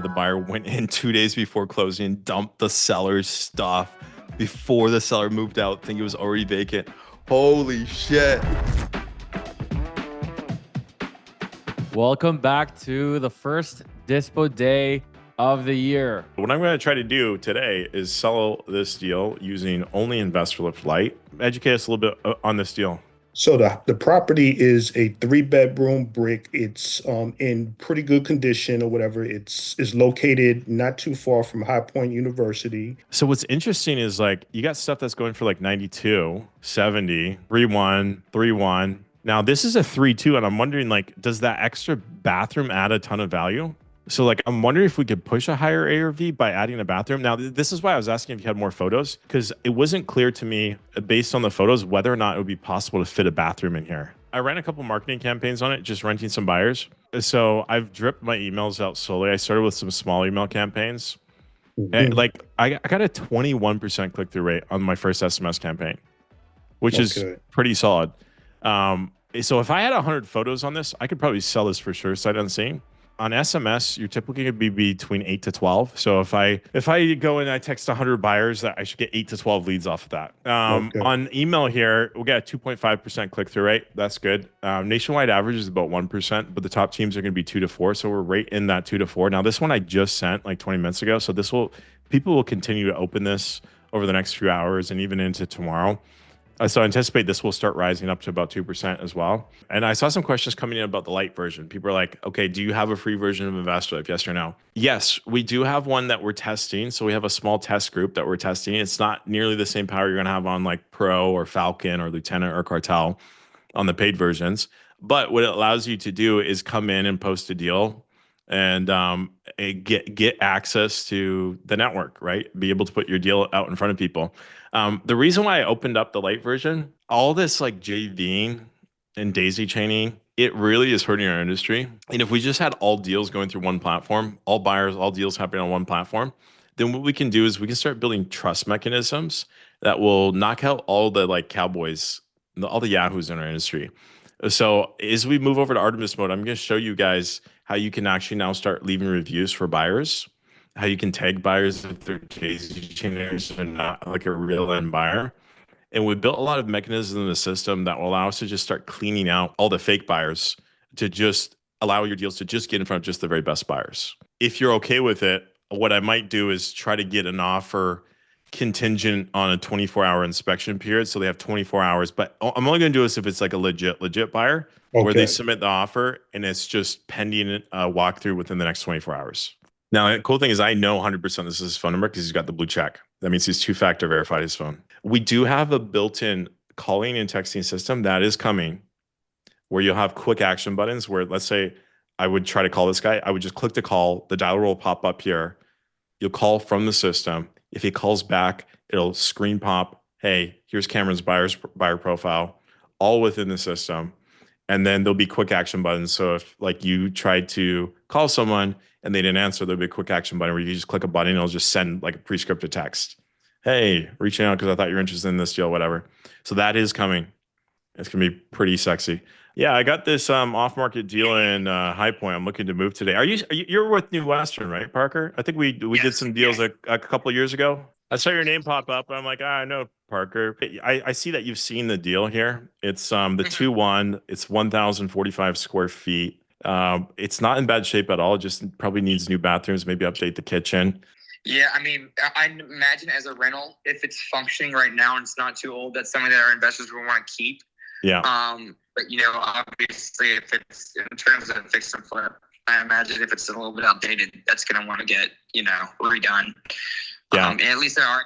The buyer went in 2 days before closing, dumped the seller's stuff before the seller moved out. Think it was already vacant. Holy shit. Welcome back to the first Dispo Day of the year. What I'm going to try to do today is sell this deal using only Investorlift Lite. Educate us a little bit on this deal. So the property is a 3-bedroom brick. It's in pretty good condition or whatever. It's located not too far from High Point University. So what's interesting is like you got stuff that's going for like 92, 70, 3-1, 3-1. Now this is a 3-2, and I'm wondering, like, does that extra bathroom add a ton of value? So like, I'm wondering if we could push a higher ARV by adding a bathroom. Now, this is why I was asking if you had more photos, because it wasn't clear to me based on the photos whether or not it would be possible to fit a bathroom in here. I ran a couple marketing campaigns on it, just renting some buyers. So I've dripped my emails out slowly. I started with some small email campaigns. And like I got a 21% click-through rate on my first SMS campaign, which is pretty solid. So if I had 100 photos on this, I could probably sell this for sure, sight unseen. On SMS, you're typically going to be between 8 to 12. So if I go and I text 100 buyers, that I should get 8 to 12 leads off of that. On email here, we'll get a 2.5% click-through rate. That's good. Nationwide average is about 1%, but the top teams are going to be 2 to 4. So we're right in that 2 to 4. Now, this one I just sent like 20 minutes ago. So people will continue to open this over the next few hours and even into tomorrow. So I anticipate this will start rising up to about 2% as well. And I saw some questions coming in about the light version. People are like, okay, do you have a free version of Investorlift? Yes or no? Yes, we do have one that we're testing. So we have a small test group that we're testing. It's not nearly the same power you're going to have on like Pro or Falcon or Lieutenant or Cartel on the paid versions. But what it allows you to do is come in and post a deal and get access to the network, right? Be able to put your deal out in front of people. The reason why I opened up the light version, all this like JVing and daisy chaining, it really is hurting our industry. And if we just had all deals going through one platform, all buyers, all deals happening on one platform, then what we can do is we can start building trust mechanisms that will knock out all the like cowboys, all the yahoos in our industry. So as we move over to Artemis mode, I'm going to show you guys how you can actually now start leaving reviews for buyers, how you can tag buyers if they're daisy chainers and not like a real end buyer. And we built a lot of mechanisms in the system that will allow us to just start cleaning out all the fake buyers to just allow your deals to just get in front of just the very best buyers. If you're okay with it, what I might do is try to get an offer contingent on a 24-hour inspection period. So they have 24 hours, but I'm only going to do this if it's like a legit buyer where they submit the offer and it's just pending a walkthrough within the next 24 hours. Now, the cool thing is I know 100% this is his phone number because he's got the blue check. That means he's two-factor verified his phone. We do have a built-in calling and texting system that is coming where you'll have quick action buttons where, let's say I would try to call this guy. I would just click the call. The dial will pop up here. You'll call from the system. If he calls back, it'll screen pop, hey, here's Cameron's buyer profile, all within the system. And then there'll be quick action buttons. So if like you tried to call someone and they didn't answer, there'll be a quick action button where you just click a button and it'll just send like a prescriptive text. Hey, reaching out because I thought you were interested in this deal, whatever. So that is coming. It's going to be pretty sexy. Yeah, I got this off-market deal in High Point. I'm looking to move today. You're with New Western, right, Parker? I think we did some deals a couple of years ago. I saw your name pop up. I'm like, I know Parker. I see that you've seen the deal here. It's the 2-1. It's 1,045 square feet. It's not in bad shape at all. It just probably needs new bathrooms, maybe update the kitchen. Yeah, I mean, I imagine as a rental, if it's functioning right now and it's not too old, that's something that our investors will want to keep. Yeah. But obviously, if it's in terms of fix and flip, I imagine if it's a little bit outdated, that's going to want to get redone. Yeah. And at least in our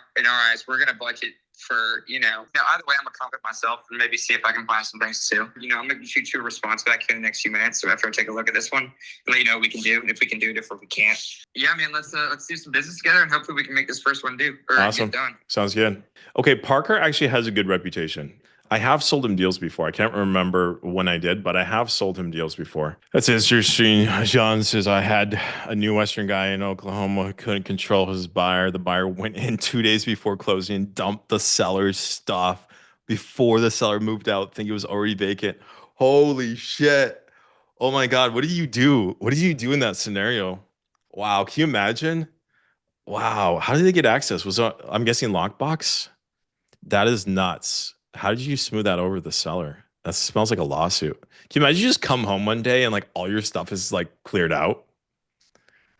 eyes, we're going to budget for either way, I'm gonna comment myself and maybe see if I can buy some things too. I'm gonna shoot you a response back in the next few minutes. So after I take a look at this one, let you know what we can do, and if we can do it, if we can't. Yeah, man, let's do some business together, and hopefully we can make this first one awesome. Get done. Sounds good. Okay, Parker actually has a good reputation. I have sold him deals before. I can't remember when I did, but I have sold him deals before. That's interesting. John says, I had a New Western guy in Oklahoma who couldn't control his buyer. The buyer went in 2 days before closing, dumped the seller's stuff before the seller moved out. Think it was already vacant. Holy shit. Oh my God. What do you do? What do you do in that scenario? Wow, can you imagine? Wow, how did they get access? I'm guessing lockbox? That is nuts. How did you smooth that over the seller? That smells like a lawsuit. Can you imagine you just come home one day and like all your stuff is like cleared out?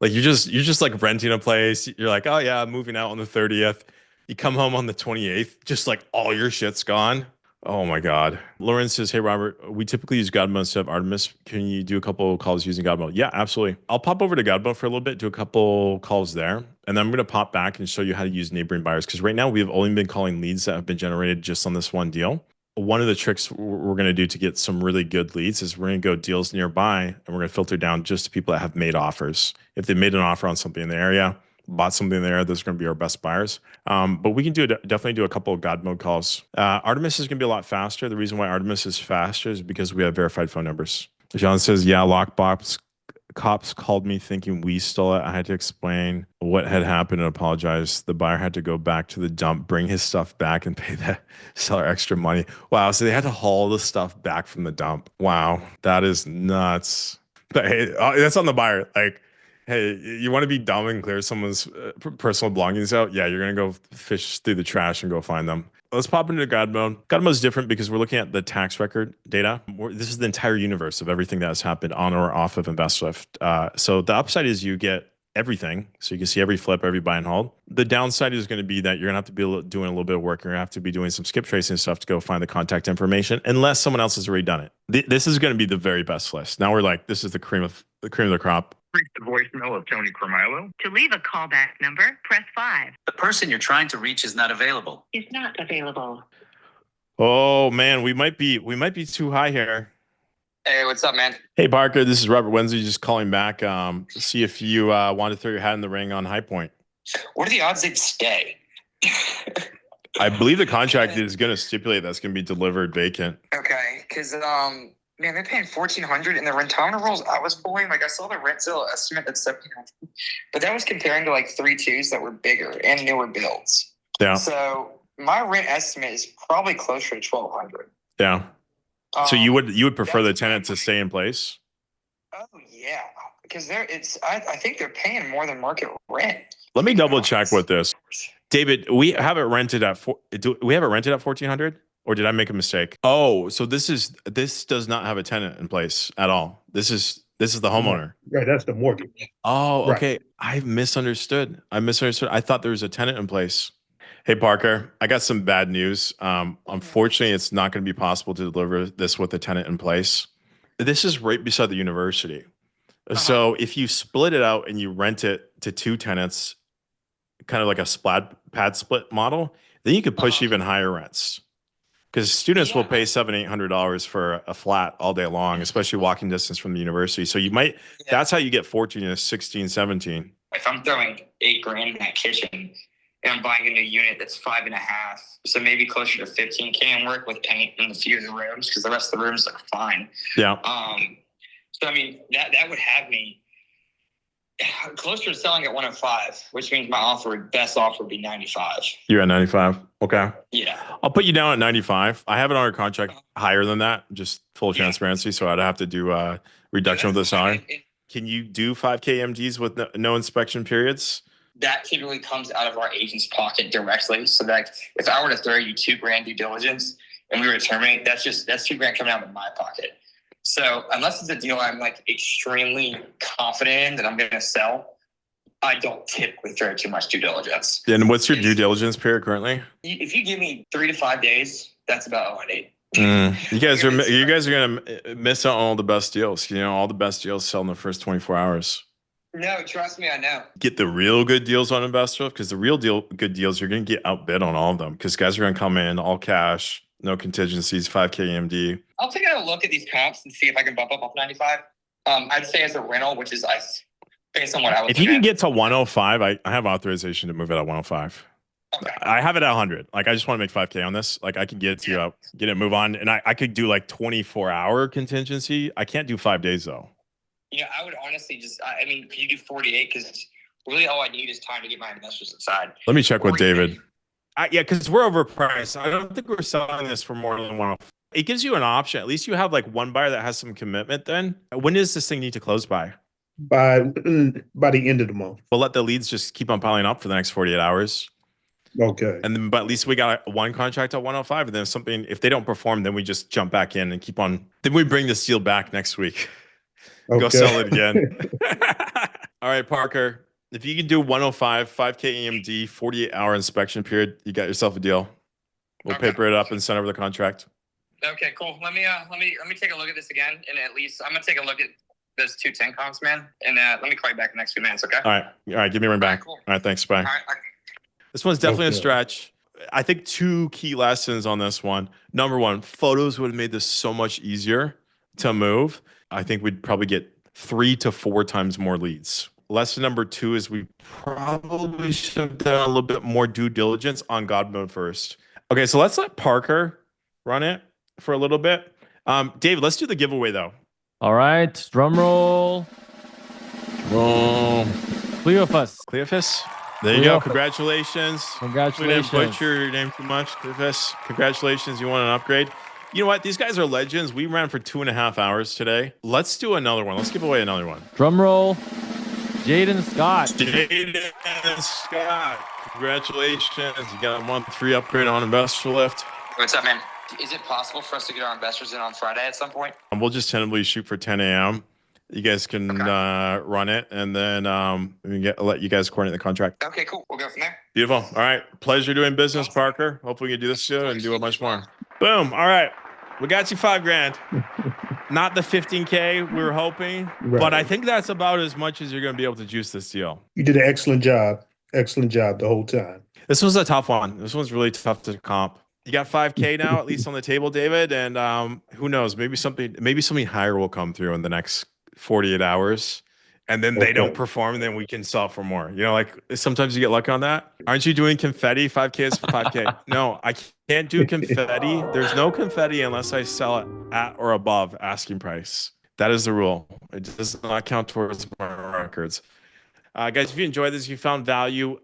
Like you're just like renting a place. You're like, oh yeah, I'm moving out on the 30th. You come home on the 28th, just like all your shit's gone. Oh my God. Lauren says, hey Robert, we typically use Godmo instead of Artemis. Can you do a couple calls using Godmo? Yeah, absolutely. I'll pop over to Godmo for a little bit, do a couple calls there, and then I'm gonna pop back and show you how to use neighboring buyers. Because right now we've only been calling leads that have been generated just on this one deal. One of the tricks we're going to do to get some really good leads is we're going to go deals nearby and we're going to filter down just to people that have made offers. If they made an offer on something in the area, bought something in the area, those are going to be our best buyers. But we can definitely do a couple of God mode calls. Artemis is going to be a lot faster. The reason why Artemis is faster is because we have verified phone numbers. John says, yeah, lockbox cops called me thinking we stole it. I had to explain what had happened and apologize. The buyer had to go back to the dump, bring his stuff back, and pay the seller extra money. Wow. So they had to haul the stuff back from the dump. Wow. That is nuts. But hey, that's on the buyer. Like, hey, you want to be dumb and clear someone's personal belongings out? Yeah, you're going to go fish through the trash and go find them. Let's pop into God mode. God mode is different because we're looking at the tax record data. This is the entire universe of everything that has happened on or off of Investorlift. So the upside is you get everything. So you can see every flip, every buy and hold. The downside is going to be that you're going to have to be doing a little bit of work. You're going to have to be doing some skip tracing stuff to go find the contact information, unless someone else has already done it. This is going to be the very best list. Now we're like, this is the cream of the crop. Reach the voicemail of Tony Carmilo. To leave a callback number, press 5. The person you're trying to reach is not available. Is not available. Oh man, we might be too high here. Hey, what's up, man? Hey Parker, this is Robert Wednesday just calling back. See if you want to throw your hat in the ring on High Point. What are the odds they'd stay? I believe the contract is going to stipulate that's going to be delivered vacant. Okay, because man, they're paying $1,400 in the rentana rolls I was pulling. Like I saw the rent sale estimate at $1,700, but that was comparing to like 3.2s that were bigger and newer builds. Yeah. So my rent estimate is probably closer to $1,200. Yeah. So you would prefer the tenant to stay in place? Oh yeah, because I think they're paying more than market rent. Let me double check with this, David. We have it rented at we have it rented at 1,400, or did I make a mistake? Oh, so this does not have a tenant in place at all. This is the homeowner. Right, that's the mortgage. Oh, Right. okay. I misunderstood. I thought there was a tenant in place. Hey, Parker, I got some bad news. Unfortunately, it's not going to be possible to deliver this with a tenant in place. This is right beside the university. So if you split it out and you rent it to 2 tenants, kind of like a pad split model, then you could push even higher rents. Because students will pay $700-800 for a flat all day long, especially walking distance from the university. So you might, that's how you get 14 to 16, 17. If I'm throwing $8,000 in that kitchen and I'm buying a new unit that's 5.5, so maybe closer to 15K and work with paint in a few of the rooms because the rest of the rooms look fine. Yeah. So I mean that would have me closer to selling at 105, which means my best offer would be 95. You're at 95. Okay. Yeah. I'll put you down at 95. I have it on our contract higher than that, just full transparency. So I'd have to do a reduction of the salary. Can you do 5K MDs with no inspection periods? That typically comes out of our agent's pocket directly. So that if I were to throw you $2,000 due diligence and we were to terminate, that's $2,000 coming out of my pocket. So unless it's a deal I'm like extremely confident in that I'm going to sell, I don't typically throw too much due diligence. And what's your due diligence period currently? If you give me 3 to 5 days, that's about all I need. You guys are gonna miss out on all the best deals. You know, all the best deals sell in the first 24 hours. No, trust me, I know. Get the real good deals on Investor, because the good deals, you're gonna get outbid on all of them because guys are gonna come in all cash, no contingencies, 5K MD. I'll take a look at these comps and see if I can bump up off 95. I'd say as a rental, which is based on what I was. If you can get to 105, I have authorization to move it at 105. Okay. I have it at 100. Like, I just want to make 5K on this. Like, I can get it to you up, get it, move on. And I could do like 24-hour contingency. I can't do 5 days though. You know, I would honestly I mean, could you do 48? Because really all I need is time to get my investors inside. Let me check with David. Yeah, because we're overpriced. I don't think we're selling this for more than 105. It gives you an option. At least you have like one buyer that has some commitment then. When does this thing need to close by? by the end of the month. We'll let the leads just keep on piling up for the next 48 hours. Okay. And then, but at least we got one contract at 105. And then if they don't perform, then we just jump back in and keep on. Then we bring this deal back next week. Go Okay. sell it again. All right, Parker. If you can do 105, 5K EMD, 48-hour inspection period, you got yourself a deal. We'll paper it up and send over the contract. Okay, cool. Let me take a look at this again, and at least I'm gonna take a look at those 210 comps, man. And let me call you back in the next few minutes, okay? All right. Give me a ring back. Cool. All right, thanks. Bye. All right. This one's definitely a Okay. stretch. I think 2 key lessons on this one. Number one, photos would have made this so much easier to move. I think we'd probably get 3 to 4 times more leads. Lesson number 2 is we probably should have done a little bit more due diligence on God mode first. Okay, so let's let Parker run it for a little bit. David, let's do the giveaway though. All right, drum roll. Cleophas. Cleophas. There you go. Cleophas. Congratulations. We didn't Congratulations. butcher your name too much, Cleophas. Congratulations. You won an upgrade. You know what? These guys are legends. We ran for 2.5 hours today. Let's do another one. Let's give away another one. Drum roll. Jaden Scott. Jaden Scott. Congratulations. You got a month free upgrade on Investorlift. What's up, man? Is it possible for us to get our investors in on Friday at some point? We'll just tentatively shoot for 10 a.m. You guys can run it, and then let you guys coordinate the contract. Okay, cool. We'll go from there. Beautiful. All right. Pleasure doing business, Parker. Hopefully we can do this soon and do a much more. Boom. All right. We got you $5,000. Not the 15K we were hoping, Right. but I think that's about as much as you're going to be able to juice this deal. You did an excellent job. Excellent job the whole time. This was a tough one. This one's really tough to comp. You got 5K now, at least on the table, David. And who knows? Maybe something higher will come through in the next 48 hours. And then they don't perform, and then we can sell for more. You know, like sometimes you get lucky on that. Aren't you doing confetti? 5K is 5K. No, I can't do confetti. There's no confetti unless I sell it at or above asking price. That is the rule. It does not count towards my records. Guys, if you enjoyed this, if you found value,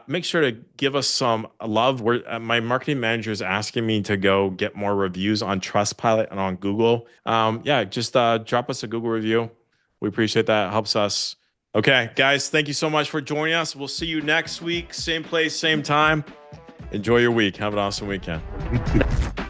make sure to give us some love. My marketing manager is asking me to go get more reviews on Trustpilot and on Google. Just drop us a Google review. We appreciate that. It helps us. Okay, guys, thank you so much for joining us. We'll see you next week. Same place, same time. Enjoy your week. Have an awesome weekend. You too.